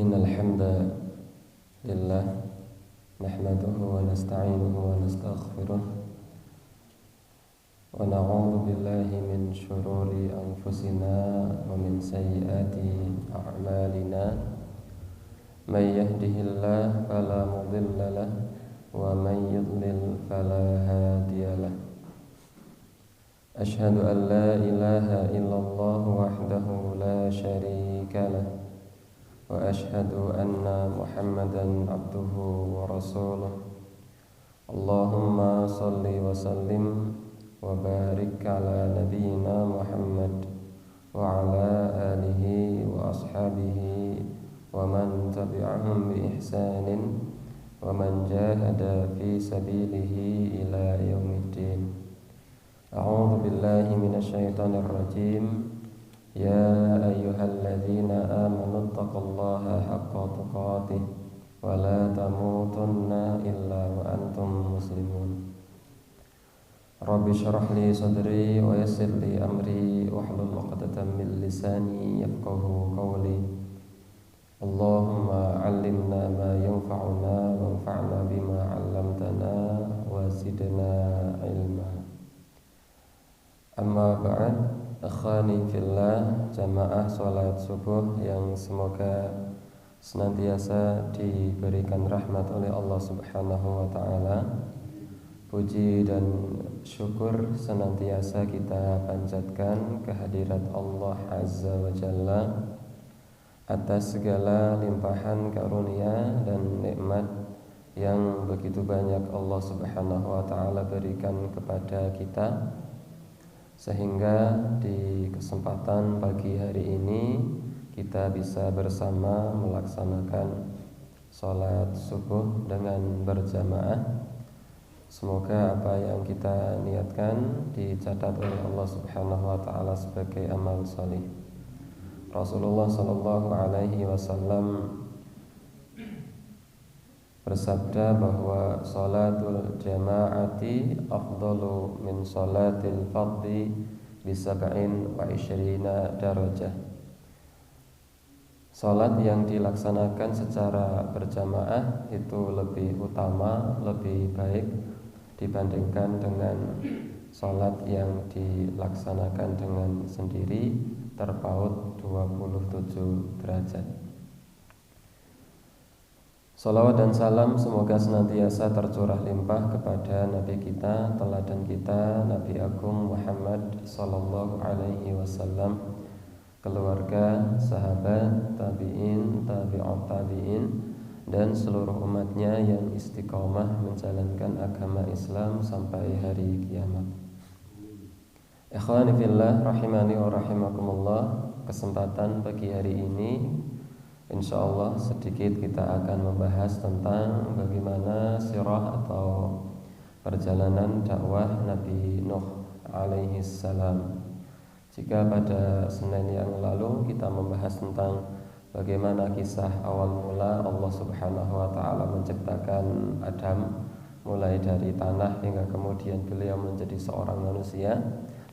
إن الحمد لله نحمده ونستعينه ونستغفره ونعوذ بالله من شرور أنفسنا ومن سيئات أعمالنا من يهده الله فلا مضل له ومن يضلل فلا هادي له أشهد أن لا إله إلا الله وحده لا شريك له وأشهد أن محمدا عبده ورسوله اللهم صل وسلم وبارك على نبينا محمد وعلى آله وأصحابه ومن تبعهم بإحسان ومن جاهد في سبيله إلى يوم الدين. أعوذ بالله من الشيطان الرجيم. يا أيها الذين آمنوا اتقوا الله حق تقاته ولا تموتن إلا وأنتم مسلمون. رب اشرح لي صدري ويسر لي أمري واحلل عقدة من لساني يفقهوا قولي. اللهم علمنا ما ينفعنا وانفعنا بما علمتنا وزدنا علما. Amma ba'd, akhwani fillah, jamaah sholat subuh yang semoga senantiasa diberikan rahmat oleh Allah Subhanahu wa ta'ala. Puji dan syukur senantiasa kita panjatkan kehadirat Allah Azza wa Jalla atas segala limpahan karunia dan nikmat yang begitu banyak Allah Subhanahu wa ta'ala berikan kepada kita, sehingga di kesempatan pagi hari ini kita bisa bersama melaksanakan sholat subuh dengan berjamaah. Semoga apa yang kita niatkan dicatat oleh Allah Subhanahu wa ta'ala sebagai amal salih. Rasulullah sallallahu alaihi wasallam bersabda bahwa salatul jama'ati afdalu min salatil fardhi bi 27 darajah. Salat yang dilaksanakan secara berjamaah itu lebih utama, lebih baik dibandingkan dengan salat yang dilaksanakan dengan sendiri, terpaut 27 derajat. Salawat dan salam semoga senantiasa tercurah limpah kepada Nabi kita, teladan kita, Nabi Agung Muhammad sallallahu alaihi wasallam, keluarga, sahabat, tabi'in, tabi'ut tabi'in, dan seluruh umatnya yang istiqomah menjalankan agama Islam sampai hari kiamat. Ikhwani fillah rahimani wa rahimakumullah, kesempatan pagi hari ini InsyaAllah sedikit kita akan membahas tentang bagaimana sirah atau perjalanan dakwah Nabi Nuh alaihi salam. Jika pada Senin yang lalu kita membahas tentang bagaimana kisah awal mula Allah Subhanahu wa ta'ala menciptakan Adam, mulai dari tanah hingga kemudian beliau menjadi seorang manusia,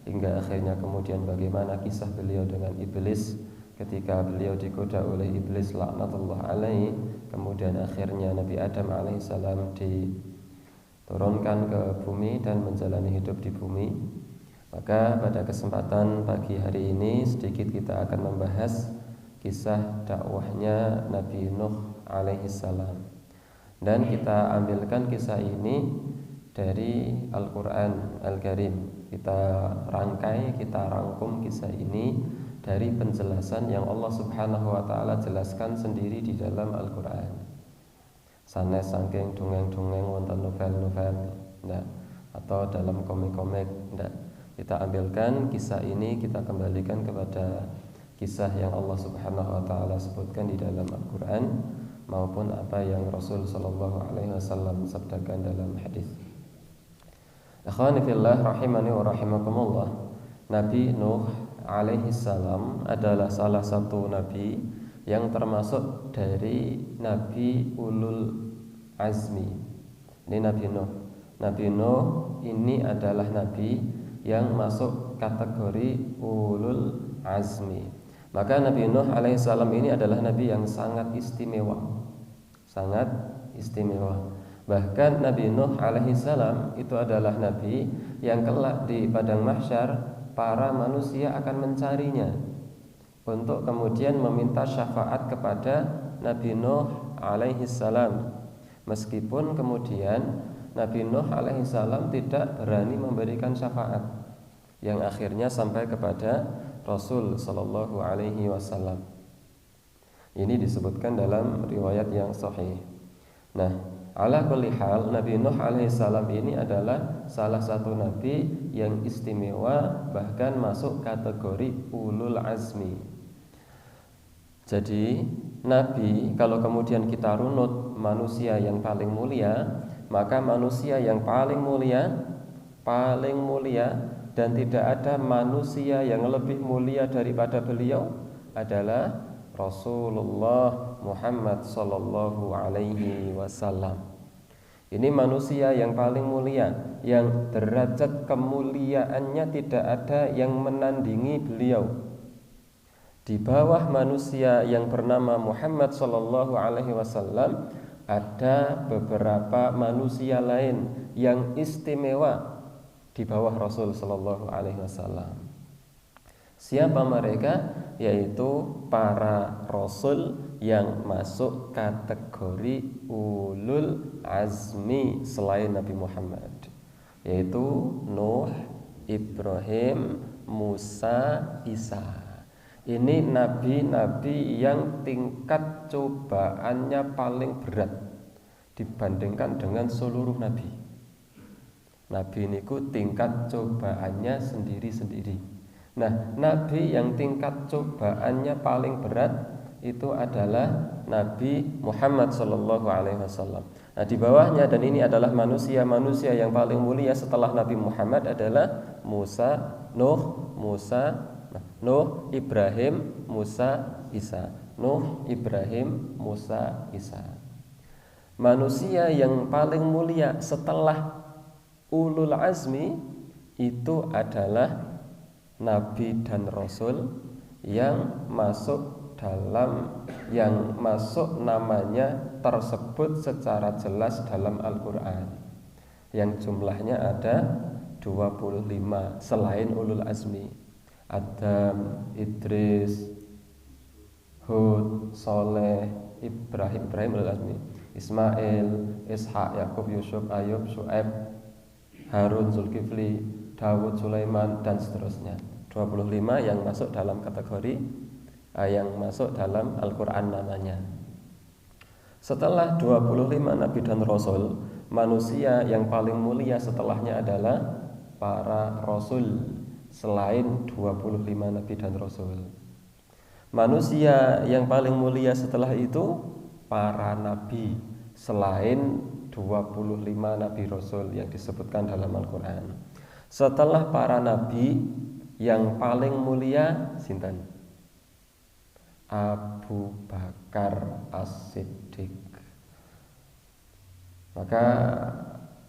hingga akhirnya kemudian bagaimana kisah beliau dengan iblis ketika beliau digoda oleh iblis laknatullah alaihi, kemudian akhirnya Nabi Adam alaihissalam diturunkan ke bumi dan menjalani hidup di bumi. Maka pada kesempatan pagi hari ini sedikit kita akan membahas kisah dakwahnya Nabi Nuh alaihissalam, dan kita ambilkan kisah ini dari Al-Quran Al-Karim. Kita rangkai, kita rangkum kisah ini dari penjelasan yang Allah Subhanahu wa ta'ala jelaskan sendiri di dalam Al-Quran. Sanes saking dongeng-dongeng wonten novel-novel ndak, atau dalam komik-komik ndak. Kita ambilkan kisah ini, kita kembalikan kepada kisah yang Allah Subhanahu wa ta'ala sebutkan di dalam Al-Quran maupun apa yang Rasul sallallahu alaihi wasallam sabdakan dalam hadis. Akhwani fillah rahimani wa rahimakumullah, Nabi Nuh alaihi salam adalah salah satu nabi yang termasuk dari nabi ulul azmi. Ini Nabi Nuh. Nabi Nuh ini adalah nabi yang masuk kategori ulul azmi. Maka Nabi Nuh alaihissalam ini adalah nabi yang sangat istimewa. Sangat istimewa. Bahkan Nabi Nuh alaihissalam itu adalah nabi yang kelak di padang mahsyar para manusia akan mencarinya untuk kemudian meminta syafaat kepada Nabi Nuh alaihissalam. Meskipun kemudian Nabi Nuh alaihissalam tidak berani memberikan syafaat, yang akhirnya sampai kepada Rasul sallallahu alaihi wasallam. Ini disebutkan dalam riwayat yang sahih. Nah, ala kulli hal Nabi Nuh alaihissalam ini adalah salah satu nabi yang istimewa, bahkan masuk kategori ulul azmi. Jadi nabi, kalau kemudian kita runut manusia yang paling mulia, maka manusia yang paling mulia dan tidak ada manusia yang lebih mulia daripada beliau adalah Rasulullah Muhammad sallallahu alaihi wasallam. Ini manusia yang paling mulia, yang derajat kemuliaannya tidak ada yang menandingi beliau. Di bawah manusia yang bernama Muhammad sallallahu alaihi wasallam ada beberapa manusia lain yang istimewa di bawah Rasul sallallahu alaihi wasallam. Siapa mereka? Yaitu para rasul yang masuk kategori ulul azmi selain Nabi Muhammad, yaitu Nuh, Ibrahim, Musa, Isa. Ini nabi-nabi yang tingkat cobaannya paling berat dibandingkan dengan seluruh nabi. Nabi niku tingkat cobaannya sendiri-sendiri. Nah, nabi yang tingkat cobaannya paling berat itu adalah Nabi Muhammad sallallahu alaihi wasallam. Nah, di bawahnya, dan ini adalah manusia yang paling mulia setelah Nabi Muhammad adalah Nuh, Ibrahim, Musa, Isa. Nuh, Ibrahim, Musa, Isa. Manusia yang paling mulia setelah ulul azmi itu adalah nabi dan rasul yang masuk namanya tersebut secara jelas dalam Al-Qur'an, yang jumlahnya ada 25 selain ulul azmi. Adam, Idris, Hud, Soleh, Ibrahim ulul azmi, Ismail, Ishak, Yakub, Yusuf, Ayub, Syuaib, Harun, Zulkifli, Dawud, Sulaiman, dan seterusnya. 25 yang masuk dalam kategori yang masuk dalam Al-Quran namanya. Setelah 25 nabi dan rasul, manusia yang paling mulia setelahnya adalah para rasul selain 25 nabi dan rasul. Manusia yang paling mulia setelah itu para nabi selain 25 nabi rasul yang disebutkan dalam Al-Quran. Setelah para nabi, yang paling mulia sinten? Abu Bakar As-Siddiq. Maka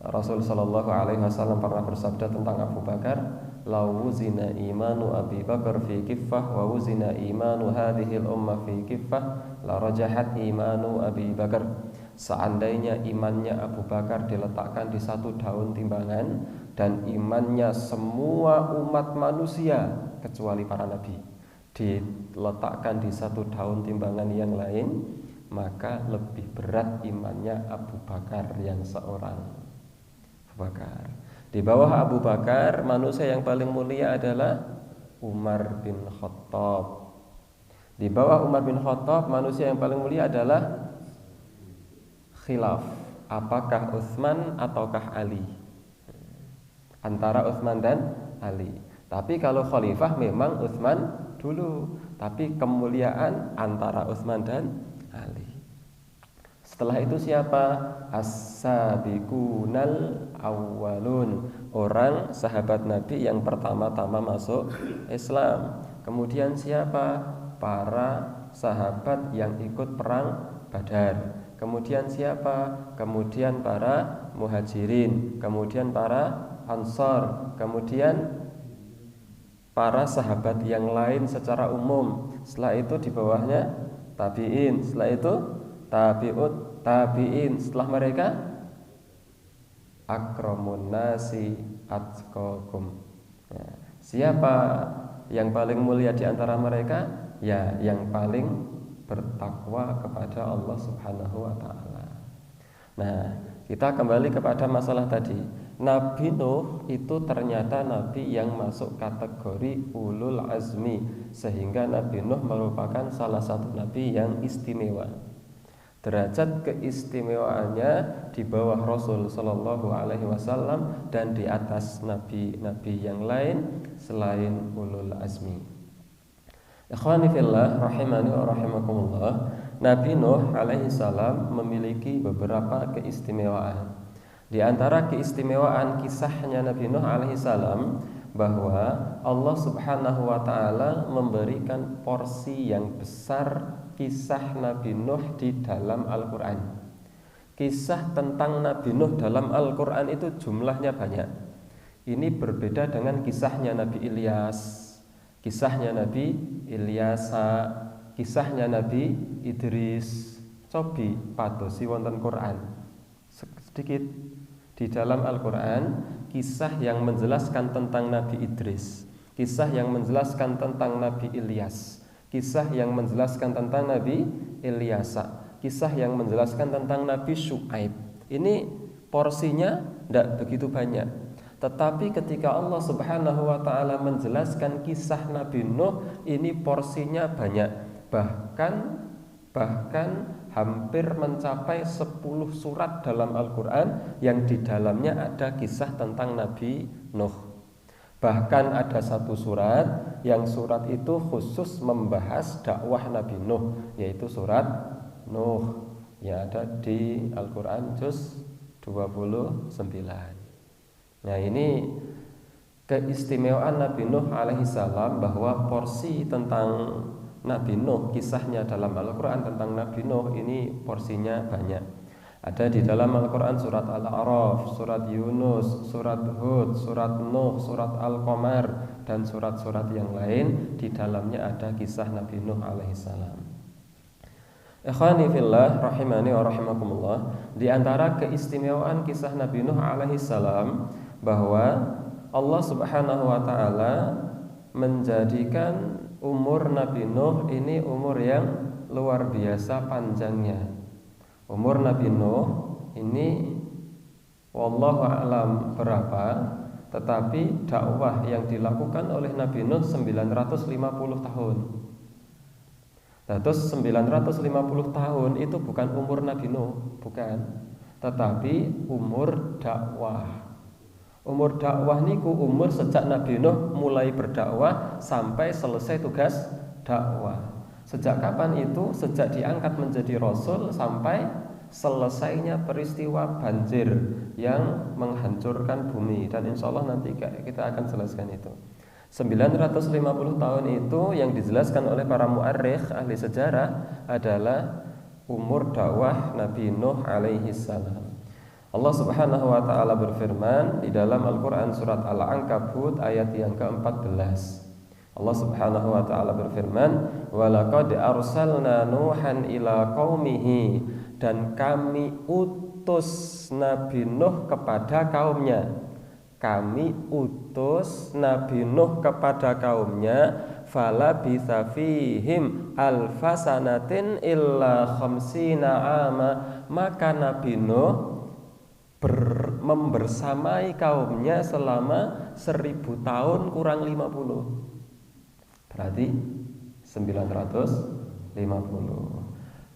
Rasul sallallahu alaihi wasallam pernah bersabda tentang Abu Bakar, "Law wuzina imanu Abi Bakar fi kiffah wa wuzina imanu hadhihi al-ummah fi kiffah la rajahat imanu Abi Bakar." Seandainya imannya Abu Bakar diletakkan di satu daun timbangan, dan imannya semua umat manusia kecuali para nabi diletakkan di satu daun timbangan yang lain, maka lebih berat imannya Abu Bakar yang seorang. Abu Bakar. Di bawah Abu Bakar, manusia yang paling mulia adalah Umar bin Khattab. Di bawah Umar bin Khattab, manusia yang paling mulia adalah khilaf, apakah Utsman ataukah Ali, antara Utsman dan Ali. Tapi kalau khalifah memang Utsman dulu, tapi kemuliaan antara Utsman dan Ali. Setelah itu siapa? As-sabiqunal awwalun, orang sahabat Nabi yang pertama-tama masuk Islam. Kemudian siapa? Para sahabat yang ikut perang Badar. Kemudian siapa? Kemudian para muhajirin, kemudian para ansar, kemudian para sahabat yang lain secara umum. Setelah itu di bawahnya tabi'in, setelah itu tabi'in, setelah mereka akramun nasi atqakum. Ya, siapa yang paling mulia di antara mereka? Ya, yang paling bertakwa kepada Allah Subhanahu wa taala. Nah, kita kembali kepada masalah tadi. Nabi Nuh itu ternyata nabi yang masuk kategori ulul azmi, sehingga Nabi Nuh merupakan salah satu nabi yang istimewa. Derajat keistimewaannya di bawah Rasul Shallallahu Alaihi Wasallam dan di atas nabi-nabi yang lain selain ulul azmi. Ikhwani fillah rahimani wa rahimakumullah. Nabi Nuh alaihi salam memiliki beberapa keistimewaan. Di antara keistimewaan kisahnya Nabi Nuh alaihi salam bahwa Allah Subhanahu wa taala memberikan porsi yang besar kisah Nabi Nuh di dalam Al-Qur'an. Kisah tentang Nabi Nuh dalam Al-Qur'an itu jumlahnya banyak. Ini berbeda dengan kisahnya Nabi Ilyas, kisahnya Nabi Ilyasa, kisahnya Nabi Idris. Cobi padosi wonten Quran sedikit di dalam Al-Quran, kisah yang menjelaskan tentang Nabi Idris, kisah yang menjelaskan tentang Nabi Ilyas, kisah yang menjelaskan tentang Nabi Ilyasa, kisah yang menjelaskan tentang Nabi Syuaib. Ini porsinya tidak begitu banyak. Tetapi ketika Allah Subhanahu wa taala menjelaskan kisah Nabi Nuh, ini porsinya banyak. Bahkan hampir mencapai 10 surat dalam Al-Quran yang di dalamnya ada kisah tentang Nabi Nuh. Bahkan ada satu surat yang surat itu khusus membahas dakwah Nabi Nuh, yaitu surat Nuh yang ada di Al-Quran juz 29. Nah, ini keistimewaan Nabi Nuh alaihi salam, bahwa porsi tentang Nabi Nuh, kisahnya dalam Al-Quran tentang Nabi Nuh ini porsinya banyak. Ada di dalam Al-Quran surat Al-A'raf, surat Yunus, surat Hud, surat Nuh, surat Al-Qamar, dan surat-surat yang lain. Di dalamnya ada kisah Nabi Nuh alaihi salam. Ikhwani fillah rahimani wa rahimakumullah. Di antara keistimewaan kisah Nabi Nuh alaihi salam bahwa Allah Subhanahu wa taala menjadikan umur Nabi Nuh ini umur yang luar biasa panjangnya. Umur Nabi Nuh ini wallahu a'lam berapa, tetapi dakwah yang dilakukan oleh Nabi Nuh 950 tahun. Nah, terus 950 tahun itu bukan umur Nabi Nuh, bukan, tetapi umur dakwah. Umur dakwah niku umur sejak Nabi Nuh mulai berdakwah sampai selesai tugas dakwah. Sejak kapan itu? Sejak diangkat menjadi Rasul sampai selesainya peristiwa banjir yang menghancurkan bumi. Dan insya Allah nanti kita akan jelaskan itu. 950 tahun itu yang dijelaskan oleh para mu'arrikh ahli sejarah adalah umur dakwah Nabi Nuh alaihi salam. Allah Subhanahu wa taala berfirman di dalam Al-Qur'an surat Al-Ankabut ayat yang ke-14. Allah Subhanahu wa taala berfirman, "Wa laqad arsalna Nuhan ila qaumihi," dan kami utus Nabi Nuh kepada kaumnya. Kami utus Nabi Nuh kepada kaumnya, fala bitsa fihim alfasanatin illa khamsina ama, maka Nabi Nuh membersamai kaumnya selama 1000 tahun kurang 50. Berarti 950.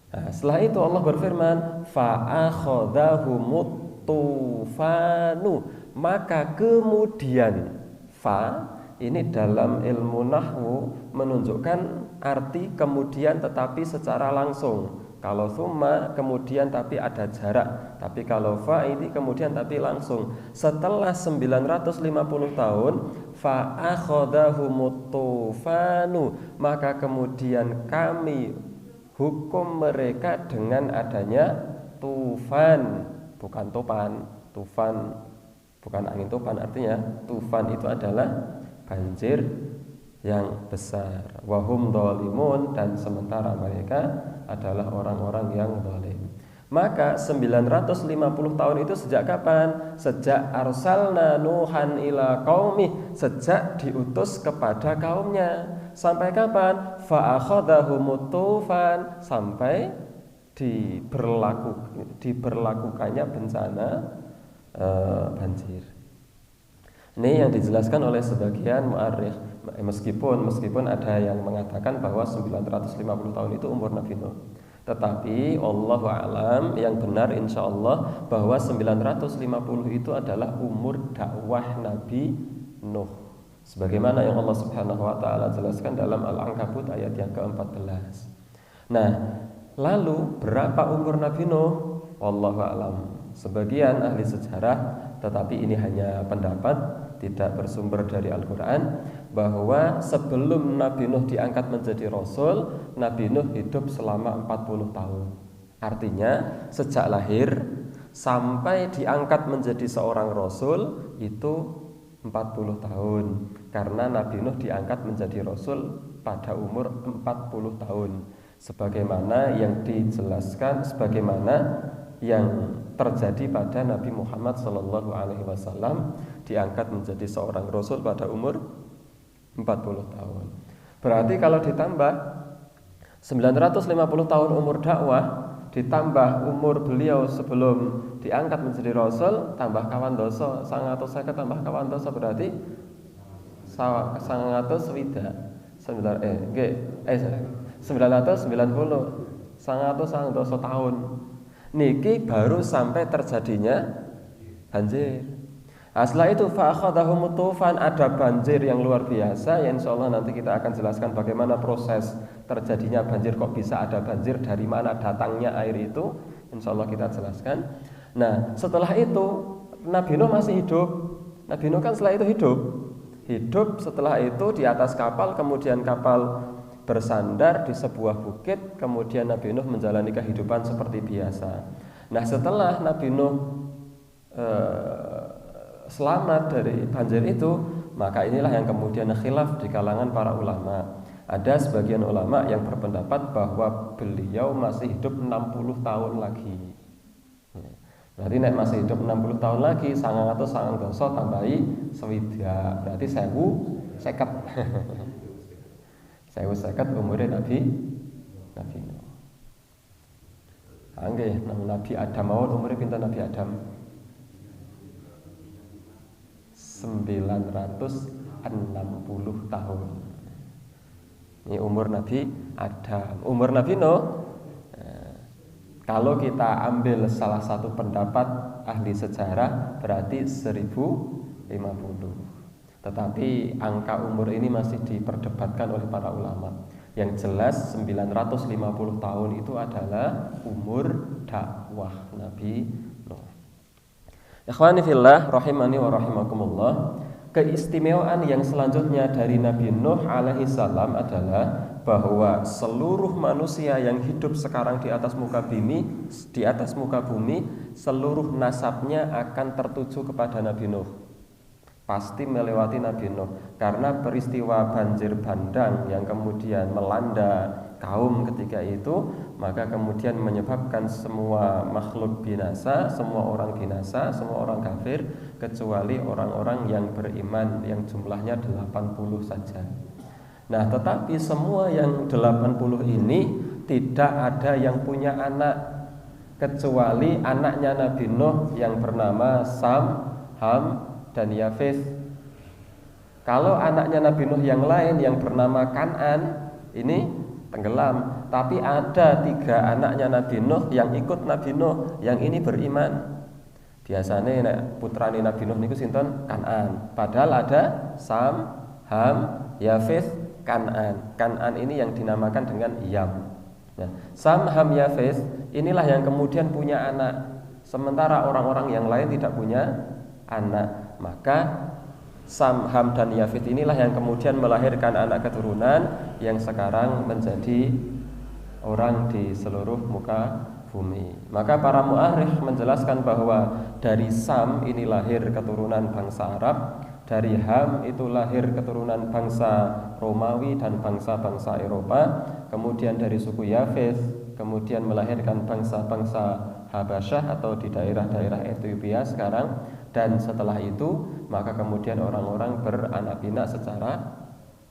Nah, setelah itu Allah berfirman, fa'akhadhahumut tufanu, maka kemudian ini dalam ilmu nahwu menunjukkan arti kemudian tetapi secara langsung. Kalau summa kemudian tapi ada jarak, tapi kalau fa ini kemudian tapi langsung. Setelah 950 tahun, fa akhadhahumut tufanu, maka kemudian kami hukum mereka dengan adanya tufan, bukan topan. Tufan bukan angin topan, artinya tufan itu adalah banjir yang besar. Wahum dhalimun, dan sementara mereka adalah orang-orang yang zalim. Maka 950 tahun itu sejak kapan? Sejak arsalna Nuhan ila qaumih, sejak diutus kepada kaumnya. Sampai kapan? Fa akhadhahumut tufan, sampai diberlakukannya bencana banjir. Ini yang dijelaskan oleh sebagian mu'arrikh. Meskipun ada yang mengatakan bahwa 950 tahun itu umur Nabi Nuh. Tetapi Allahu a'lam, yang benar insya Allah bahwa 950 itu adalah umur dakwah Nabi Nuh, sebagaimana yang Allah Subhanahu wa taala jelaskan dalam Al-Ankabut ayat yang ke-14. Nah, lalu berapa umur Nabi Nuh? Wallahu a'lam. Sebagian ahli sejarah, tetapi ini hanya pendapat, tidak bersumber dari Al-Quran, bahwa sebelum Nabi Nuh diangkat menjadi Rasul, Nabi Nuh hidup selama 40 tahun. Artinya sejak lahir sampai diangkat menjadi seorang Rasul itu 40 tahun. Karena Nabi Nuh diangkat menjadi Rasul pada umur 40 tahun, sebagaimana yang dijelaskan, sebagaimana yang terjadi pada Nabi Muhammad SAW, diangkat menjadi seorang Rasul pada umur 40 tahun. Berarti kalau ditambah 950 tahun umur dakwah, ditambah umur beliau sebelum diangkat menjadi Rasul, tambah kawan dosa, 150 tambah kawan dosa, berarti 990 tahun. Niki baru sampai terjadinya banjir. Setelah itu fa'akhadhahumut tufan, ada banjir yang luar biasa, yang insyaallah nanti kita akan jelaskan bagaimana proses terjadinya banjir, kok bisa ada banjir, dari mana datangnya air itu, insyaallah kita jelaskan. Nah, setelah itu Nabi Nuh masih hidup. Nabi Nuh kan setelah itu hidup setelah itu di atas kapal, kemudian kapal bersandar di sebuah bukit, kemudian Nabi Nuh menjalani kehidupan seperti biasa. Nah, setelah Nabi Nuh selamat dari banjir itu, maka inilah yang kemudian khilaf di kalangan para ulama. Ada sebagian ulama yang berpendapat bahwa beliau masih hidup 60 tahun lagi. Berarti nek masih hidup 60 tahun lagi, 900 dosa tambahi swidak, berarti 1050. 1050 umurnya Nabi Nuh. Nggih, Nabi Adam mawon umurnya pinten Nabi Adam? 960 tahun. Ini umur Nabi Adam. Umur Nabi Nuh, kalau kita ambil salah satu pendapat ahli sejarah, berarti 1050. Tetapi angka umur ini masih diperdebatkan oleh para ulama. Yang jelas 950 tahun itu adalah umur dakwah Nabi Nuh. Ikhwani fillah rahimani wa rahimakumullah. Keistimewaan yang selanjutnya dari Nabi Nuh alaihi salam adalah bahwa seluruh manusia yang hidup sekarang di atas muka bumi, seluruh nasabnya akan tertuju kepada Nabi Nuh. Pasti melewati Nabi Nuh, karena peristiwa banjir bandang yang kemudian melanda kaum ketika itu, maka kemudian menyebabkan semua makhluk binasa, semua orang binasa, semua orang kafir, kecuali orang-orang yang beriman yang jumlahnya 80 saja. Nah, tetapi semua yang 80 ini tidak ada yang punya anak, kecuali anaknya Nabi Nuh yang bernama Sam, Ham, dan Yafith. Kalau anaknya Nabi Nuh yang lain yang bernama Kan'an ini tenggelam, tapi ada 3 anaknya Nabi Nuh yang ikut Nabi Nuh, yang ini beriman. Biasanya nek putrane Nabi Nuh niku sinten? Kan'an. Padahal ada Sam, Ham, Yafith, Kan'an. Kan'an ini yang dinamakan dengan Yam. Nah, Sam, Ham, Yafith inilah yang kemudian punya anak, sementara orang-orang yang lain tidak punya anak. Maka Sam, Ham, dan Yafith inilah yang kemudian melahirkan anak keturunan yang sekarang menjadi orang di seluruh muka bumi. Maka para mu'arrikh menjelaskan bahwa dari Sam ini lahir keturunan bangsa Arab, Dari Ham itu lahir keturunan bangsa Romawi dan bangsa-bangsa Eropa. Kemudian dari suku Yafith, kemudian melahirkan bangsa-bangsa Habasyah atau di daerah-daerah Ethiopia sekarang. Dan setelah itu maka kemudian orang-orang beranak pinak secara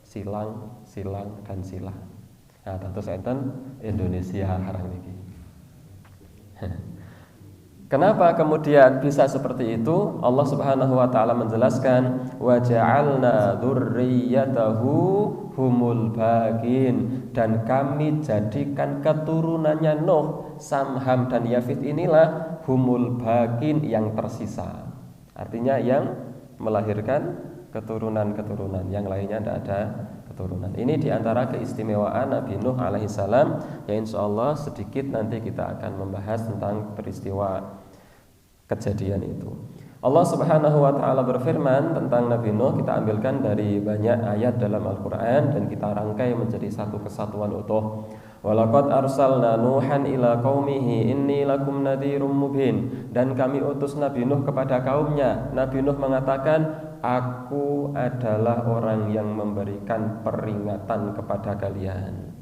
silang, dan silang. Nah, tentu enten Indonesia harang niki. Kenapa kemudian bisa seperti itu? Allah Subhanahu wa taala menjelaskan, wa ja'alna dzurriyyatahu humul baqin, dan kami jadikan keturunannya Nuh, Sam, Ham dan Yafith inilah humul baqin, yang tersisa. Artinya yang melahirkan keturunan-keturunan, yang lainnya tidak ada keturunan. Ini diantara keistimewaan Nabi Nuh alaihissalam, ya insyaallah sedikit nanti kita akan membahas tentang peristiwa kejadian itu. Allah Subhanahu wa taala berfirman tentang Nabi Nuh, kita ambilkan dari banyak ayat dalam Al-Qur'an dan kita rangkai menjadi satu kesatuan utuh. Walaqad arsalna Nuhan ila qaumihi inni lakum nadhirum mubin, dan kami utus Nabi Nuh kepada kaumnya. Nabi Nuh mengatakan, aku adalah orang yang memberikan peringatan kepada kalian.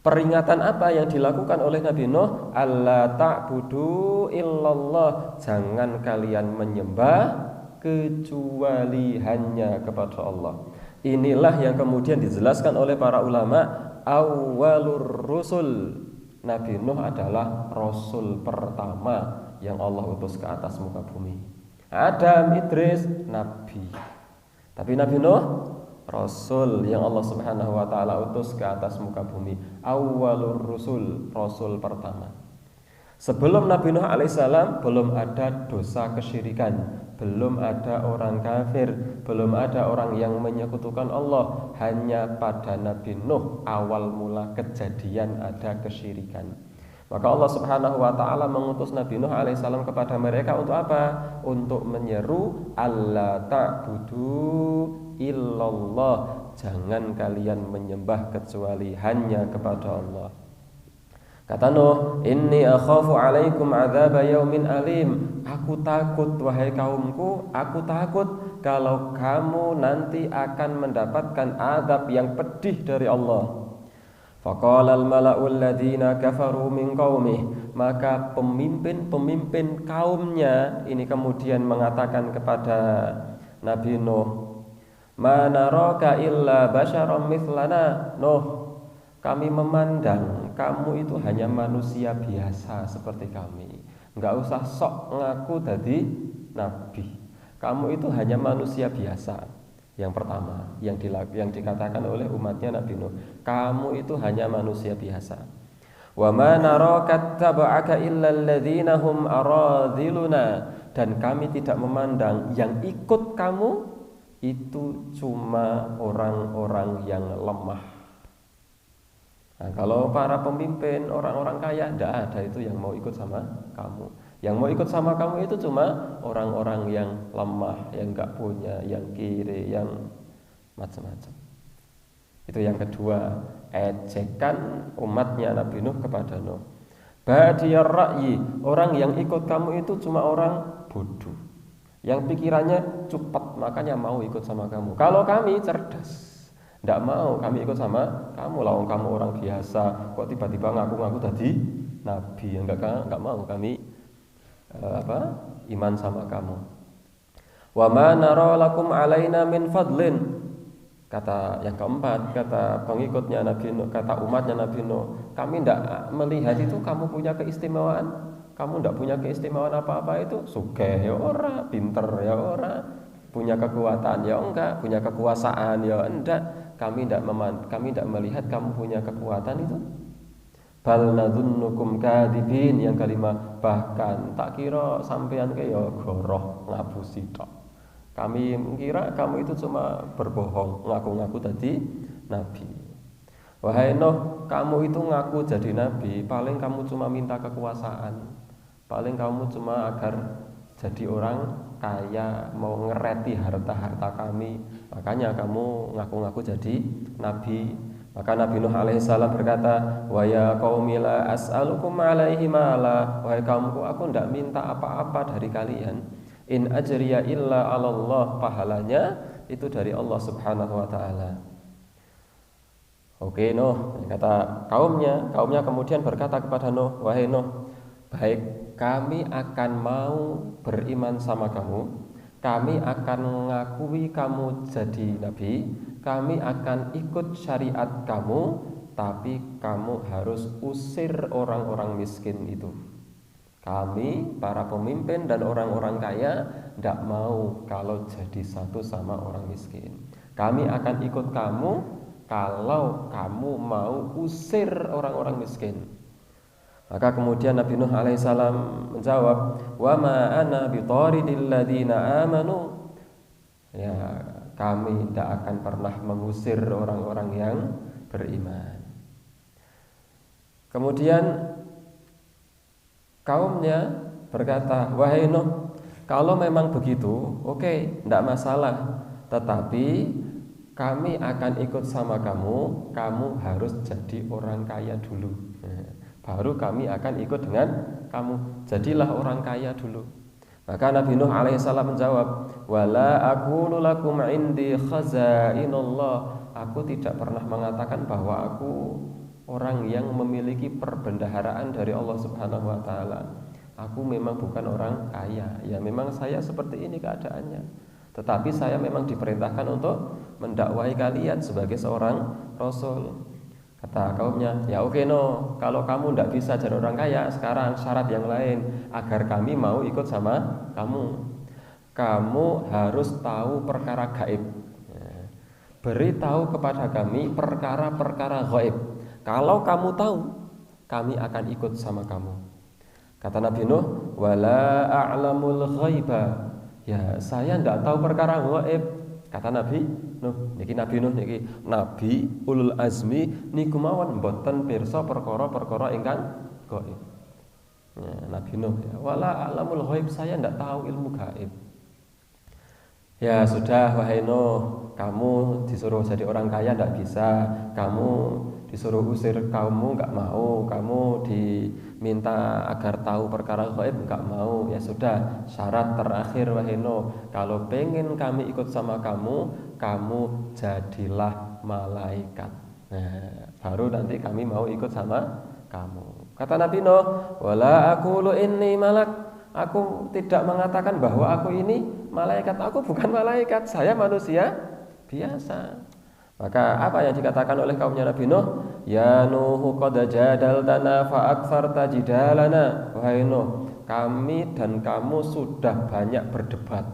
Peringatan apa yang dilakukan oleh Nabi Nuh? Alla ta'budu illallah, jangan kalian menyembah kecuali hanya kepada Allah. Inilah yang kemudian dijelaskan oleh para ulama, awwalur rusul. Nabi Nuh adalah rasul pertama yang Allah utus ke atas muka bumi. Adam, Idris, nabi. Tapi Nabi Nuh rasul yang Allah Subhanahu wa taala utus ke atas muka bumi. Awwalur rusul, rasul pertama. Sebelum Nabi Nuh alaihissalam belum ada dosa kesyirikan, belum ada orang kafir, belum ada orang yang menyekutukan Allah. Hanya pada Nabi Nuh awal mula kejadian ada kesyirikan. Maka Allah Subhanahu wa taala mengutus Nabi Nuh alaihissalam kepada mereka untuk apa? Untuk menyeru alla ta'budu illallah, jangan kalian menyembah kecuali hanya kepada Allah. Kata Nuh, inni akhafu alaikum adzaba yaumin alim. Aku takut wahai kaumku, aku takut kalau kamu nanti akan mendapatkan azab yang pedih dari Allah. Faqala al-mala'u alladziina kafaru min qaumih, maka pemimpin-pemimpin kaumnya ini kemudian mengatakan kepada Nabi Nuh, ma naraka illa basyaram mithlana. Nuh, kami memandang kamu itu hanya manusia biasa seperti kami. Enggak usah sok ngaku jadi nabi. Kamu itu hanya manusia biasa. Yang pertama yang dikatakan oleh umatnya Nabi Nuh, kamu itu hanya manusia biasa. Wa ma naraka taba'aka illa alladziina hum aradhiluna, dan kami tidak memandang yang ikut kamu itu cuma orang-orang yang lemah. Nah, kalau para pemimpin, orang-orang kaya, tidak ada itu yang mau ikut sama kamu. Yang mau ikut sama kamu itu cuma orang-orang yang lemah, yang enggak punya, yang kiri, yang macam-macam. Itu yang kedua, ejekan umatnya Nabi Nuh kepada Nuh. Badiyar ra'yi, orang yang ikut kamu itu cuma orang bodoh, yang pikirannya cepat, makanya mau ikut sama kamu. Kalau kami cerdas, tidak mau kami ikut sama kamu. Lawang kamu orang biasa, kok tiba-tiba ngaku-ngaku tadi nabi. Enggak mau kami iman sama kamu. Wa ma nara lakum alaina min fadlin. Kata yang keempat, kata pengikutnya Nabi Nuh, kata umatnya Nabi Nuh, kami tidak melihat itu kamu punya keistimewaan. Kamu tidak punya keistimewaan apa-apa itu. Sugih ya ora, pinter ya ora, punya kekuatan ya enggak, punya kekuasaan ya enggak. Kami tidak melihat kamu punya kekuatan itu. Bal nadhunnukum kadhibin, yang kelima, bahkan tak kira sampean ke ya goroh ngapusi tok. Kami mengira kamu itu cuma berbohong, ngaku-ngaku tadi nabi. Wahai Nuh, kamu itu ngaku jadi nabi, paling kamu cuma minta kekuasaan, paling kamu cuma agar jadi orang kaya, mau ngereti harta-harta kami, makanya kamu ngaku-ngaku jadi nabi. Maka Nabi Nuh alaihissalam berkata, wa ya qaumi la as'alukum alaihi mala, wahai kaumku, aku tidak minta apa-apa dari kalian. In ajriya illa 'alallah, pahalanya itu dari Allah Subhanahu wa taala. Oke Nuh, kata kaumnya kemudian berkata kepada Nuh, wahai Nuh, baik, kami akan mau beriman sama kamu, kami akan mengakui kamu jadi nabi, kami akan ikut syariat kamu, tapi kamu harus usir orang-orang miskin itu. Kami, para pemimpin dan orang-orang kaya, tidak mau kalau jadi satu sama orang miskin. Kami akan ikut kamu kalau kamu mau usir orang-orang miskin. Maka kemudian Nabi Nuh alaihissalam menjawab, wa ma ana bitaridil ladzina amanu. Ya, kami tidak akan pernah mengusir orang-orang yang beriman. Kemudian kaumnya berkata, wahai Nuh, kalau memang begitu, oke, tidak masalah. Tetapi kami akan ikut sama kamu, kamu harus jadi orang kaya dulu. Baru kami akan ikut dengan kamu. Jadilah orang kaya dulu. Maka Nabi Nuh alaihissalam menjawab, wala aqulu lakum indi khazainullah. Aku tidak pernah mengatakan bahwa aku orang yang memiliki perbendaharaan dari Allah Subhanahu wa taala. Aku memang bukan orang kaya. Ya memang saya seperti ini keadaannya. Tetapi saya memang diperintahkan untuk mendakwai kalian sebagai seorang rasul. Kata kaumnya, ya oke no, kalau kamu tidak bisa jadi orang kaya, sekarang syarat yang lain agar kami mau ikut sama kamu. Kamu harus tahu perkara gaib. Beritahu kepada kami perkara-perkara gaib. Kalau kamu tahu, kami akan ikut sama kamu. Kata Nabi Nuh, wala a'lamul ghaiba. Ya, saya tidak tahu perkara gaib. Kata Nabi Nuh, Nabi Nuh niki nabi ulul azmi niku mawon mboten pirsa perkara-perkara ingkang gaib. Ya, Nabi Nuh, ya, wala a'lamul ghaib, saya tidak tahu ilmu gaib. Ya sudah, wahai Nuh, kamu disuruh jadi orang kaya tidak bisa, kamu disuruh usir kaummu nggak mau, kamu diminta agar tahu perkara gaib nggak mau. Ya sudah, syarat terakhir wahai Nuh, kalau pengen kami ikut sama kamu, kamu jadilah malaikat. Nah, baru nanti kami mau ikut sama kamu. Kata Nabi Nuh, wala aqulu inni malak. Aku tidak mengatakan bahwa aku ini malaikat. Aku bukan malaikat, saya manusia biasa. Maka apa yang dikatakan oleh kaumnya Nabi Nuh? Ya Nuh qad jadaltana fa aktsarta jidalana. Wahai Nuh, kami dan kamu sudah banyak berdebat.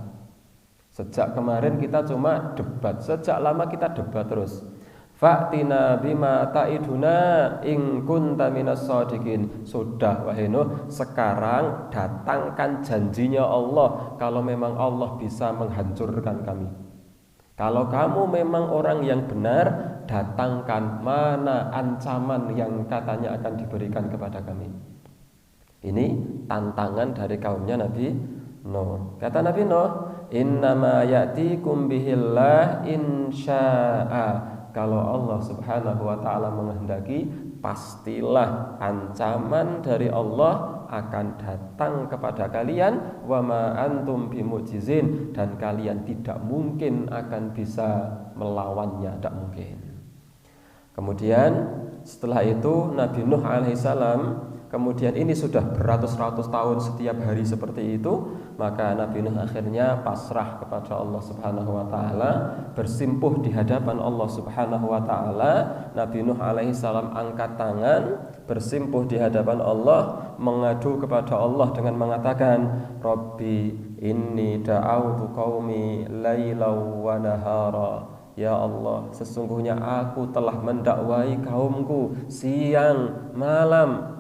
Sejak kemarin kita cuma debat, sejak lama kita debat terus. Fa'tina bima ta'iduna in kunta minas shadiqin. Sudah wahai Nuh, sekarang datangkan janjinya Allah kalau memang Allah bisa menghancurkan kami. Kalau kamu memang orang yang benar, datangkan mana ancaman yang katanya akan diberikan kepada kami. Ini tantangan dari kaumnya Nabi Nuh. Kata Nabi Nuh, innama ya'tikum bihillah insya'a. Kalau Allah Subhanahu wa taala menghendaki, pastilah ancaman dari Allah akan datang kepada kalian, wa ma antum bimujizin, dan kalian tidak mungkin akan bisa melawannya, tidak mungkin. Kemudian setelah itu Nabi Nuh alaihissalam, kemudian ini sudah beratus-ratus tahun setiap hari seperti itu, maka Nabi Nuh akhirnya pasrah kepada Allah Subhanahu wa taala, bersimpuh di hadapan Allah Subhanahu wa taala. Nabi Nuh alaihissalam angkat tangan, bersimpuh di hadapan Allah, mengadu kepada Allah dengan mengatakan, Rabbi inni da'autu qaumi lailaw wa nahara. Ya Allah, sesungguhnya aku telah mendakwai kaumku siang malam.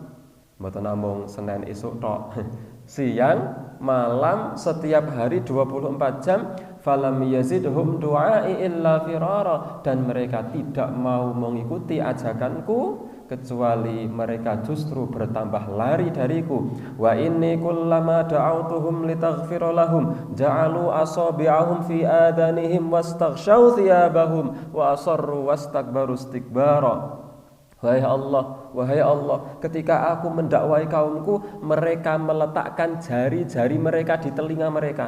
Mboten namung Senin esuk tok. Siang, malam, setiap hari 24 jam. Falam yazidhum du'ai illa firara. Dan mereka tidak mau mengikuti ajakanku, kecuali mereka justru bertambah lari dariku. Wa inni kullama da'autuhum litaghfira lahum ja'alu asabi'ahum fi adanihim wastaghshaw thiyabahum wa asarru wastakbaru istikbara. Wahai Allah, ketika aku mendakwai kaumku, mereka meletakkan jari-jari mereka di telinga mereka.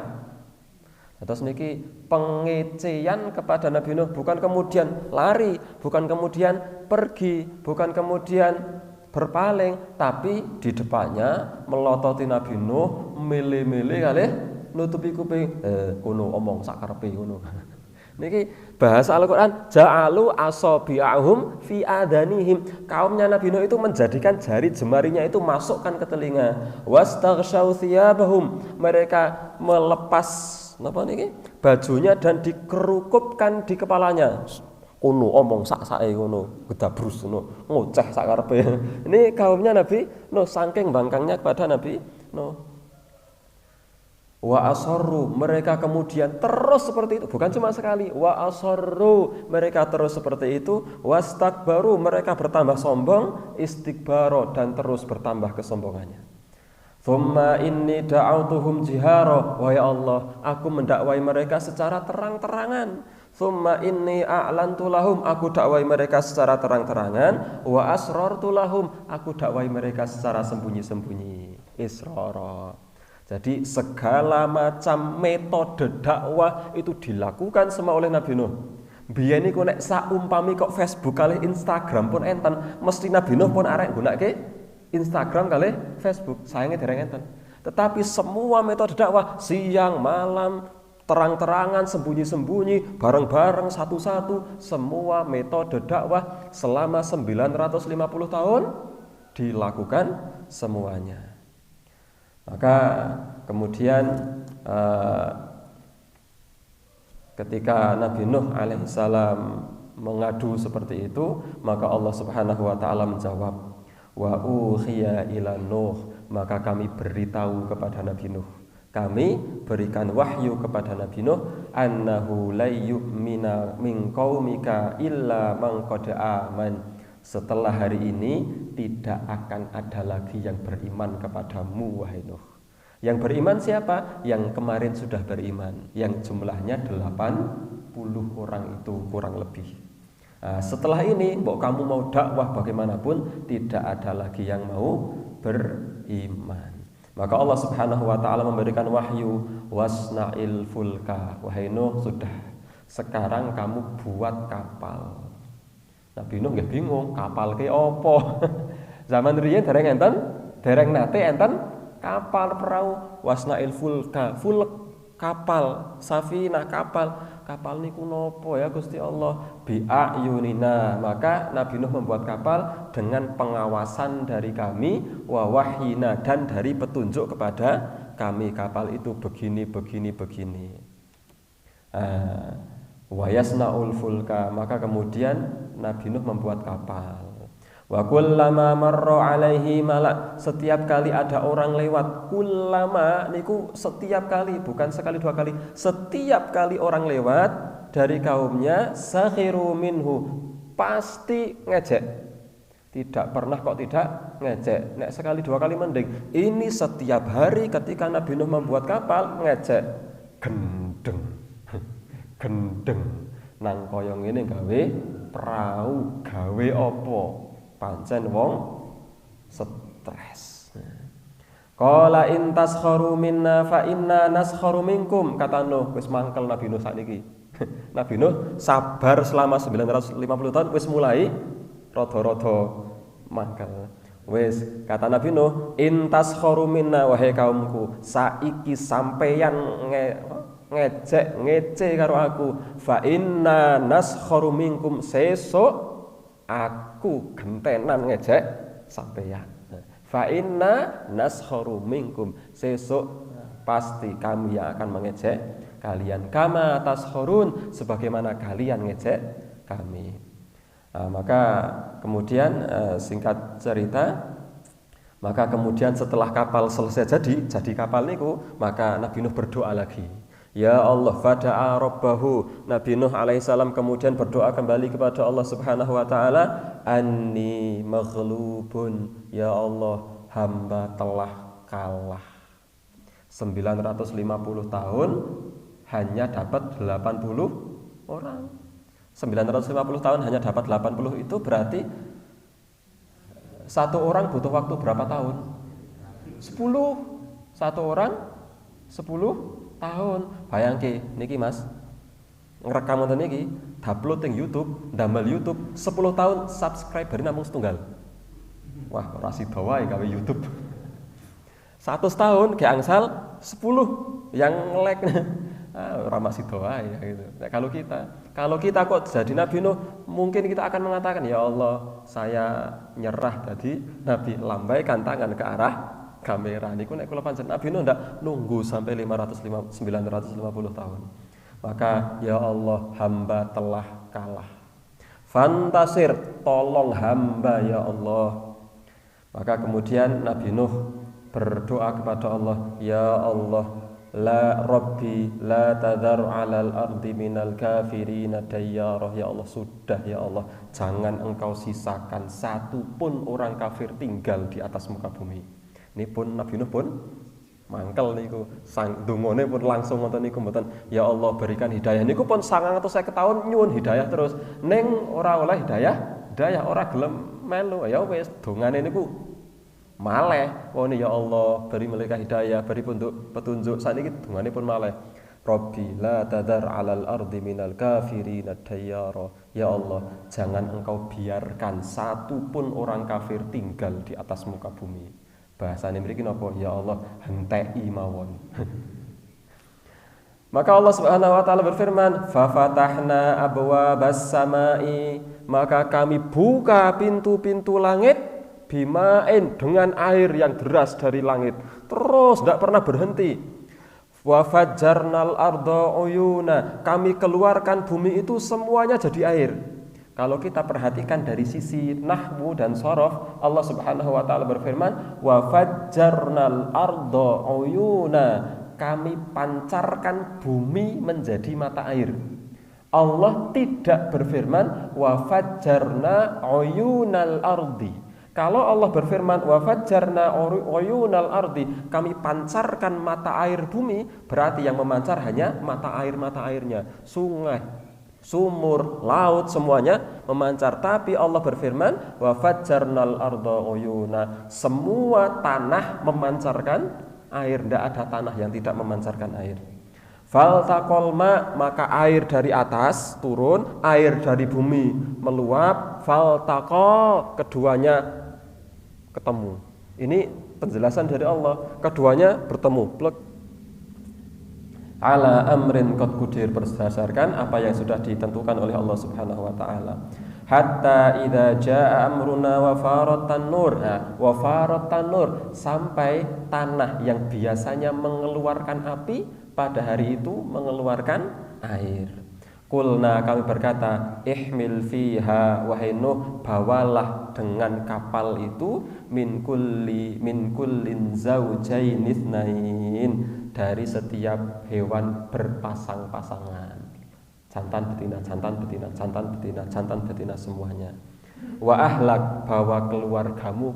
Terus niki pengecehan kepada Nabi Nuh, bukan kemudian lari, bukan kemudian pergi, bukan kemudian berpaling, tapi di depannya melototi Nabi Nuh, milih-milih kali nutupi kuping, kuno omong sakarepe kuno. Niki bahasa Al-Qur'an, ja'alu asabi'ahum fi adanihim. Kaumnya Nabi Nuh itu menjadikan jari jemarinya itu masukkan ke telinga. Wastaghshaw thiyabahum. Mereka melepas napa niki? Bajunya dan dikerukupkan di kepalanya. Kuno omong sak-sake ngono, gedabrus ngono, ngoceh sak karepe. Ini kaumnya Nabi Nuh saking bangkangnya kepada Nabi Nuh. Wa asarru, mereka kemudian terus seperti itu, bukan cuma sekali. Wa asarru, mereka terus seperti itu. Wastakbaru, mereka bertambah sombong. Istikbaro, dan terus bertambah kesombongannya. Thumma inni da'autuhum jihara. Wahai Allah, aku mendakwai mereka secara terang-terangan. Thumma inni a'lantu lahum, aku dakwai mereka secara terang-terangan. Wa asrartu lahum, aku dakwai mereka secara sembunyi-sembunyi. Israra. Jadi segala macam metode dakwah itu dilakukan semua oleh Nabi Nuh. Biyen niku nek saumpami kok Facebook kali Instagram pun enten, mesti Nabi Nuh pun arek nggunakake Instagram kali Facebook. Sayangnya dereng enten. Tetapi semua metode dakwah siang, malam, terang-terangan, sembunyi-sembunyi, bareng-bareng, satu-satu, semua metode dakwah selama 950 tahun dilakukan semuanya. Maka kemudian ketika Nabi Nuh alaihissalam mengadu seperti itu, maka Allah Subhanahu wa taala menjawab, wa uhiya ila Nuh, maka kami beritahu kepada Nabi Nuh, kami berikan wahyu kepada Nabi Nuh, annahu la yu'mina min qaumika illa man qad aman. Setelah hari ini tidak akan ada lagi yang beriman kepadamu, wahai Nuh. Yang beriman siapa? Yang kemarin sudah beriman, yang jumlahnya 80 orang itu kurang lebih. Setelah ini, mbok kamu mau dakwah bagaimanapun, tidak ada lagi yang mau beriman. Maka Allah Subhanahu wa taala memberikan wahyu, wasna'il fulka. Wahai Nuh, sudah. Sekarang kamu buat kapal. Nabi Nuh nggih bingung, kapal ke opo? Zaman riyen dereng enten, dereng nate enten kapal perahu, wasna'il fulka, fulk kapal, safinah kapal. Kapal niku nopo ya Gusti Allah? Bi'ayunina. Maka Nabi Nuh membuat kapal dengan pengawasan dari kami, wa wahyina, dan dari petunjuk kepada kami. Kapal itu begini. Wa yasna'ul fulka, maka kemudian Nabi Nuh membuat kapal. Wa kullama marra alaihi malak, setiap kali ada orang lewat, kullama niku setiap kali, bukan sekali dua kali, setiap kali orang lewat dari kaumnya, sakhiru minhu, pasti ngejek. Tidak pernah kok tidak ngejek. Nek sekali dua kali mending. Ini setiap hari ketika Nabi Nuh membuat kapal ngejek. Gendeng nang kaya ngene gawe prau, gawe apa? Pancen wong stres. Qala in taskharu minna fa inna naskharu minkum. Kata Nuh, wis mangkel Nabi Nuh sakniki. Nabi Nuh sabar selama 950 tahun, wis mulai rada-rada mangkel. Wis kata Nabi Nuh, in taskharu minna, wahai kaumku, saiki sampeyan ngece karo aku, fa inna naskharu minkum, sesuk aku gentenan ngejek sampeyan. Fa inna naskharu minkum, sesuk pasti kami yang akan mengejek kalian, kama taskhurun, sebagaimana kalian ngejek kami. Maka kemudian singkat cerita, maka kemudian setelah kapal selesai jadi kapal niku, maka Nabi Nuh berdoa lagi. Ya Allah, fada'a rabbahu. Nabi Nuh alaihissalam kemudian berdoa kembali kepada Allah Subhanahu wa taala, anni maghlubun, ya Allah, hamba telah kalah. 950 tahun hanya dapat 80 orang. 950 tahun hanya dapat 80, itu berarti Satu orang butuh waktu berapa tahun? 10. Satu orang 10 tahun. Bayangke niki Mas. Ngerekam wonten niki, upload ning YouTube, ndamel YouTube 10 tahun subscriber namung setunggal. Wah, ora sida wae gawe YouTube. 100 tahun ge angsal 10 yang nge-like. Ora sida wae gitu. Nah, kalau kita kok jadi Nabi Nuh, mungkin kita akan mengatakan, ya Allah, saya nyerah tadi Nabi, lambaikan tangan ke arah kamera. Niku nek kula pancen Nabi Nuh ndak nunggu sampai 950 tahun. Maka ya Allah, hamba telah kalah. Fantasir, tolong hamba ya Allah. Maka kemudian Nabi Nuh berdoa kepada Allah, ya Allah, la Rabbi la tadhar 'alal ardi minal kafirina dayyarah. Ya Allah, sudah ya Allah, jangan engkau sisakan satu pun orang kafir tinggal di atas muka bumi. Ini pun Nabi Nuh pun mangkel niku, sang dungane pun langsung ngoten niku mboten, ya Allah berikan hidayah. Niku pun 950 tahun nyuwun hidayah terus, ning ora oleh hidayah ora gelem melu. Ya wis dongane niku maleh. Wone ya Allah beri mereka hidayah, beri petunjuk. Saniki dongane pun maleh. Rabbi la tadhar 'alal ardi minal kafirin dayyara. Ya Allah, jangan engkau biarkan satu pun orang kafir tinggal di atas muka bumi. Bahasane mriki napa? Ya Allah, henteki mawon. Maka Allah Subhanahu wa taala berfirman, "Fa fatahna abwabas samai." Maka kami buka pintu-pintu langit bimain, dengan air yang deras dari langit. Terus tidak pernah berhenti. Wa fajjarnal arda uyuna. Kami keluarkan bumi itu semuanya jadi air. Kalau kita perhatikan dari sisi nahwu dan shorof, Allah Subhanahu wa taala berfirman, wa fajjarnal arda uyuna. Kami pancarkan bumi menjadi mata air. Allah tidak berfirman wa fajjarna uyunal ardi. Kalau Allah berfirman wa fajjarna uyunal ardi, kami pancarkan mata air bumi, berarti yang memancar hanya mata airnya, sungai, sumur, laut, semuanya memancar. Tapi Allah berfirman wa fajjarnal arda uyuna. Semua tanah memancarkan air, tidak ada tanah yang tidak memancarkan air. Faltaqal ma, maka air dari atas turun, air dari bumi meluap. Faltaqa, keduanya ketemu. Ini penjelasan dari Allah, keduanya bertemu. Plek. Ala amrin qad qudir, berdasarkan apa yang sudah ditentukan oleh Allah Subhanahu wa taala. Hatta idza jaa amruna wa farat tanur. Wa farat tanur, sampai tanah yang biasanya mengeluarkan api pada hari itu mengeluarkan air. Kulna, kami berkata, ihmil fiha, wahai Nuh, bawalah dengan kapal itu min kullin zaujain itsnain, dari setiap hewan berpasang-pasangan, jantan betina, jantan betina, jantan betina, jantan betina semuanya. Wa ahlak, bawa keluargamu,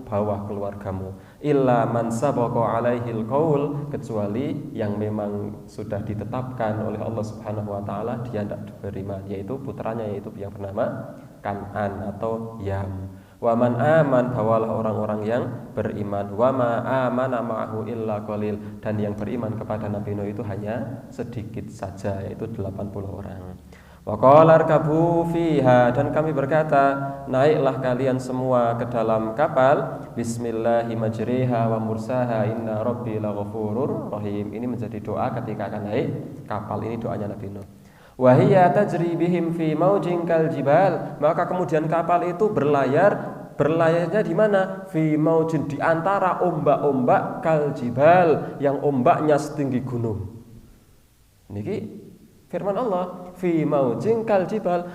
illa man sabaqa alaihil qaul, kecuali yang memang sudah ditetapkan oleh Allah Subhanahu wa taala dia tidak beriman, yaitu putranya, yaitu yang bernama Kan'an atau Yam. Wa man aman, bawalah orang-orang yang beriman. Wa ma amana ma'ahu illa qalil, dan yang beriman kepada Nabi Nuh itu hanya sedikit saja, yaitu 80 orang. Wa qala arkabu fiha, dan kami berkata, naiklah kalian semua ke dalam kapal. Bismillahi majriha wa mursaha, inna rabbi laghafurur rahim. Ini menjadi doa ketika akan naik kapal. Ini doanya Nabi Nuh. Wa hiya tajri bihim fi maujin kal jibal. Maka kemudian kapal itu berlayarnya di mana? Fi maujin, di antara ombak-ombak, kal jibal, yang ombaknya setinggi gunung. Niki firman Allah, fi maujin kal jibal,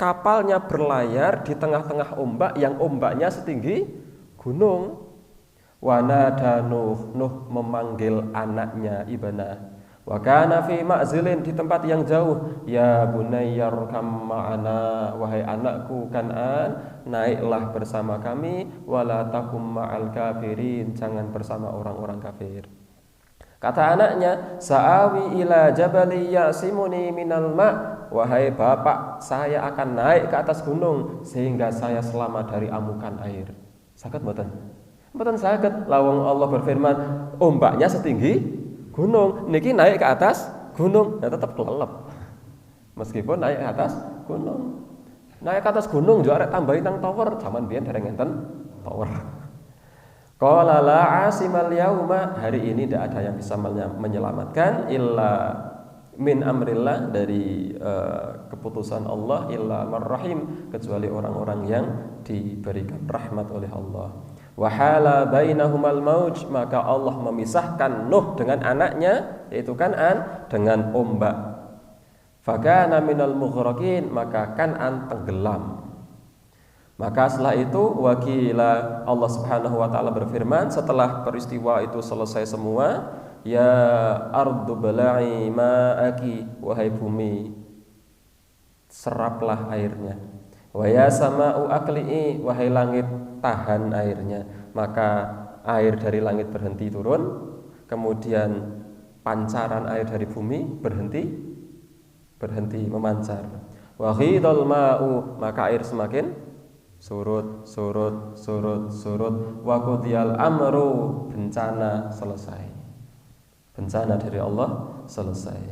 kapalnya berlayar di tengah-tengah ombak yang ombaknya setinggi gunung. Wa nada Nuh, Nuh memanggil anaknya ibnah. Wa kana fi ma'zilin, di tempat yang jauh. Ya bunayya rkam ma'ana, wahai anakku Kan'an, naiklah bersama kami. Wala takum ma'al kafirin, jangan bersama orang-orang kafir. Kata anaknya, sa'awi ila jabali ya'simuni minal ma', wahai bapak, saya akan naik ke atas gunung sehingga saya selamat dari amukan air. Saged mboten? Mboten saged. Lawang Allah berfirman, ombaknya setinggi gunung. Niki naik ke atas gunung, ya tetap kelelep. Meskipun naik ke atas gunung. Naik ke atas gunung juga arek tambahin nang tower, zaman biyen dereng enten tower. Qala la asimal yauma, hari ini tidak ada yang bisa menyelamatkan illa min amrillah, dari keputusan Allah, illa marrahim, kecuali orang-orang yang diberikan rahmat oleh Allah. Wa hala bainahumal mauj, maka Allah memisahkan Nuh dengan anaknya yaitu Kan'an dengan ombak. Fakana minal mughraqin, maka Kan'an tenggelam. Maka setelah itu wakila, Allah Subhanahu wa taala berfirman setelah peristiwa itu selesai semua, ya ardu bala'i ma'aki, wahai bumi seraplah airnya. Wa ya sama'u aqli'i, wahai langit tahan airnya. Maka air dari langit berhenti turun, kemudian pancaran air dari bumi berhenti memancar. Wa ghidal ma'u, maka air semakin surut. Wa qudiyal amru, bencana selesai. Bencana dari Allah selesai.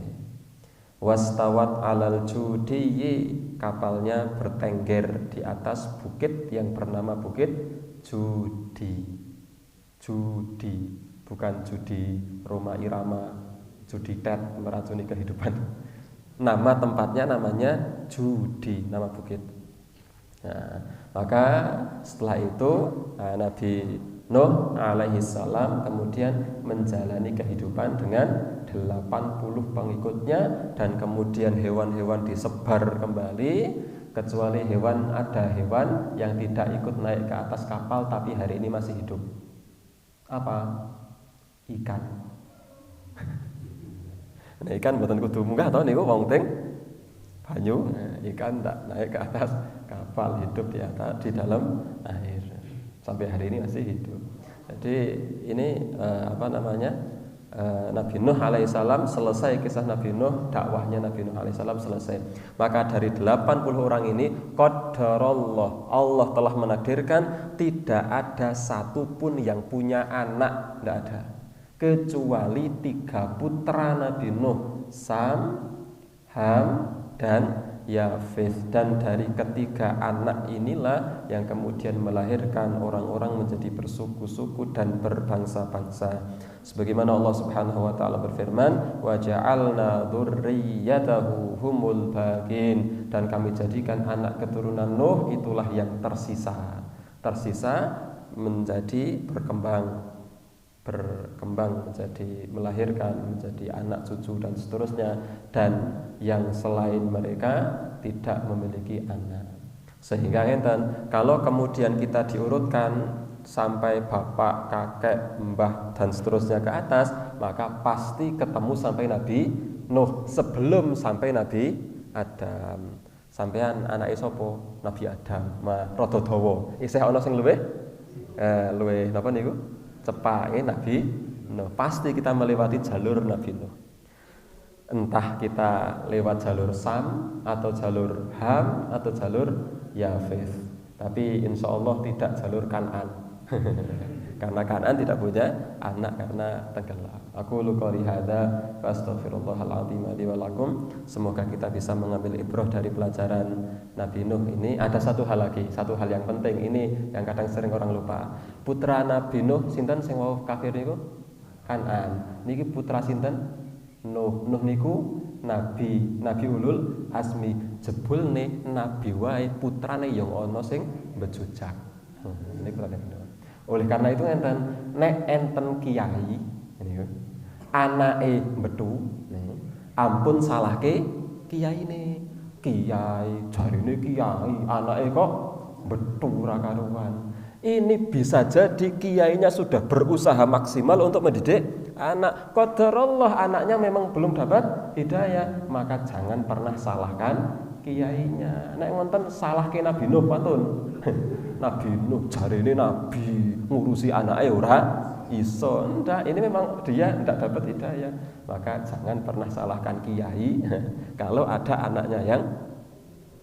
Wastawat alal judiyyi, kapalnya bertengger di atas bukit yang bernama Bukit Judi. Judi, bukan judi Roma Irama, judi tet meracuni kehidupan. Nama tempatnya namanya Judi, nama bukit. Nah, maka setelah itu Nabi Nuh alaihi salam kemudian menjalani kehidupan dengan 80 pengikutnya, dan kemudian hewan-hewan disebar kembali, kecuali ada hewan yang tidak ikut naik ke atas kapal tapi hari ini masih hidup. Apa? Ikan. Nah, ikan mboten kudu munggah to niku wong teng banyu. Nah, ikan tak naik ke atas kapal, hidup di dalam air. Sampai hari ini masih hidup. Jadi ini Nabi Nuh alaihissalam selesai, kisah Nabi Nuh, dakwahnya Nabi Nuh alaihissalam selesai. Maka dari 80 orang ini qadarullah, Allah telah menakdirkan tidak ada satupun yang punya anak, tidak ada, kecuali 3 putra Nabi Nuh, Sam, Ham, dan Yafith. Dan dari ketiga anak inilah yang kemudian melahirkan orang-orang menjadi bersuku-suku dan berbangsa-bangsa. Sebagaimana Allah Subhanahu wa taala berfirman, wa ja'alna dzurriyyatahu humul baqin, dan kami jadikan anak keturunan Nuh itulah yang tersisa menjadi berkembang menjadi melahirkan, menjadi anak cucu dan seterusnya, dan yang selain mereka tidak memiliki anak. Sehingga enten, kalau kemudian kita diurutkan sampai bapak, kakek, mbah dan seterusnya ke atas, maka pasti ketemu sampai Nabi Nuh sebelum sampai Nabi Adam. Sampean anake sapa? Nabi Adam. Rada dawa. Isih ana sing luwih napa niku? Cepake Nabi Nuh. Pasti kita melewati jalur Nabi Nuh. Entah kita lewat jalur Sam atau jalur Ham atau jalur Yafith. Tapi insya Allah tidak jalur Kan'an. Karena Kan'an tidak punya anak karena tenggelam. Aku qouli hadza wa astaghfirullahal azim li wa lakum. Semoga kita bisa mengambil ibrah dari pelajaran Nabi Nuh ini. Ada satu hal lagi, satu hal yang penting ini yang kadang sering orang lupa. Putra Nabi Nuh sinten sing wau kafir niku? Kan'an. Niki putra sinten? Nuh. Nuh niku nabi ulul azmi. Jebulne nabi wae putrane yang ana sing bejujak. Niku putrane. Oleh karena itu enten kiai niku anake metu ampun salahke kiyaine. Kiai jarine kiai anake kok metu ra karuan. Ini bisa jadi kiainya sudah berusaha maksimal untuk mendidik anak. Qadarullah anaknya memang belum dapat hidayah, maka jangan pernah salahkan kiainya. Nek wonten salahke Nabi Nuh patun. Nabi Nuh jarine nabi ngurusi anake ora iso. Ndak, ini memang dia ndak dapat hidayah. Maka jangan pernah salahkan kiai kalau ada anaknya yang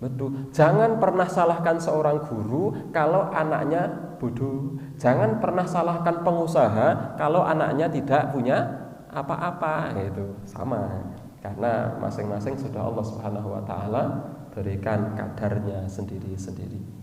betul. Jangan pernah salahkan seorang guru kalau anaknya bodoh. Jangan pernah salahkan pengusaha kalau anaknya tidak punya apa-apa, gitu. Sama. Karena masing-masing sudah Allah Subhanahu wa taala berikan kadarnya sendiri-sendiri.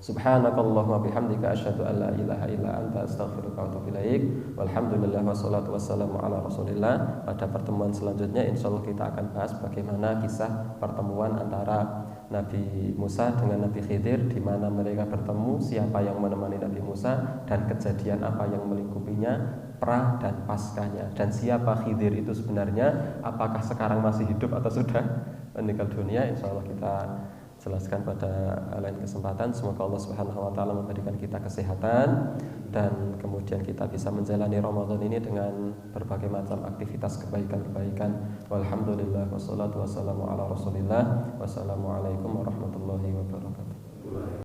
Subhanakallahumma bihamdika asyhadu an la ilaha illa anta astaghfiruka wa atubu ilaik. Walhamdulillah wassalatu wassalamu ala Rasulillah. Pada pertemuan selanjutnya insyaallah kita akan bahas bagaimana kisah pertemuan antara Nabi Musa dengan Nabi Khidir, di mana mereka bertemu, siapa yang menemani Nabi Musa, dan kejadian apa yang melingkupinya, pra dan paskanya, dan siapa Khidir itu sebenarnya, apakah sekarang masih hidup atau sudah meninggal dunia. Insyaallah kita jelaskan pada lain kesempatan. Semoga Allah Subhanahu wa taala memberikan kita kesehatan dan kemudian kita bisa menjalani Ramadan ini dengan berbagai macam aktivitas kebaikan-kebaikan. Walhamdulillah wassalatu wassalamu ala Rasulillah. Wassalamualaikum warahmatullahi wabarakatuh.